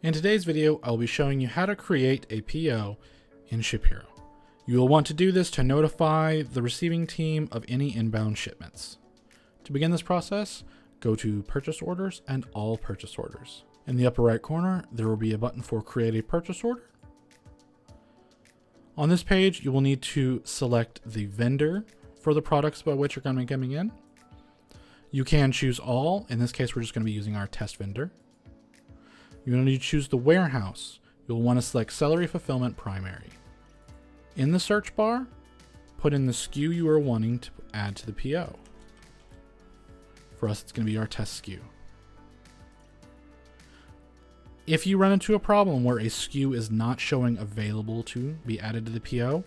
In today's video, I'll be showing you how to create a PO in Shiphero. You will want to do this to notify the receiving team of any inbound shipments. To begin this process, go to Purchase Orders and All Purchase Orders. In the upper right corner, there will be a button for Create a Purchase Order. On this page, you will need to select the vendor for the products by which you're going to be coming in. You can choose all. In this case, we're just going to be using our test vendor. You're going to need to choose the warehouse. You'll want to select Celery Fulfillment Primary. In the search bar, put in the SKU you are wanting to add to the PO. For us, it's going to be our test SKU. If you run into a problem where a SKU is not showing available to be added to the PO,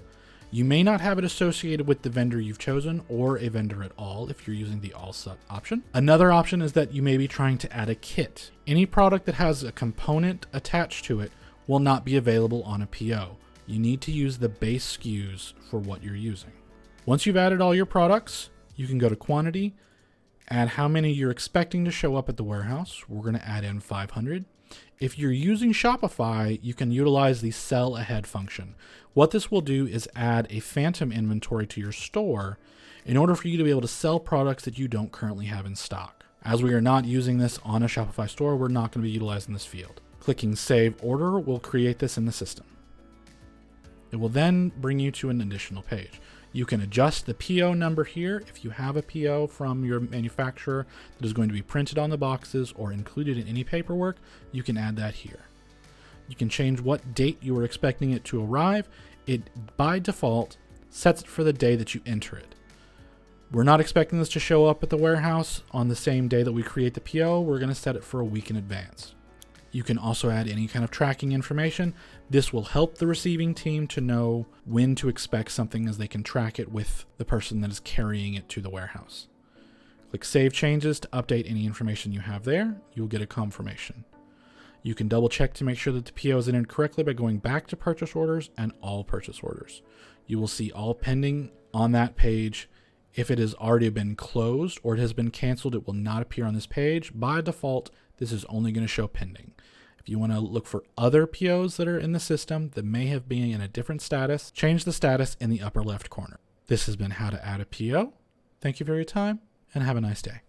you may not have it associated with the vendor you've chosen or a vendor at all if you're using the all option. Another option is that you may be trying to add a kit. Any product that has a component attached to it will not be available on a PO. You need to use the base SKUs for what you're using. Once you've added all your products, you can go to quantity, add how many you're expecting to show up at the warehouse. We're going to add in 500. If you're using Shopify, you can utilize the sell ahead function. What this will do is add a phantom inventory to your store in order for you to be able to sell products that you don't currently have in stock. As we are not using this on a Shopify store, we're not going to be utilizing this field. Clicking Save Order will create this in the system. It will then bring you to an additional page. You can adjust the PO number here if you have a PO from your manufacturer that is going to be printed on the boxes or included in any paperwork. You can add that here. You can change what date you are expecting it to arrive. It, by default, sets it for the day that you enter it. We're not expecting this to show up at the warehouse on the same day that we create the PO. We're going to set it for a week in advance. You can also add any kind of tracking information. This will help the receiving team to know when to expect something as they can track it with the person that is carrying it to the warehouse. Click Save Changes to update any information you have there. You'll get a confirmation. You can double check to make sure that the PO is entered correctly by going back to Purchase Orders and All Purchase Orders. You will see All Pending on that page. If it has already been closed or it has been canceled, it will not appear on this page. By default, this is only going to show pending. If you want to look for other POs that are in the system that may have been in a different status, change the status in the upper left corner. This has been how to add a PO. Thank you for your time and have a nice day.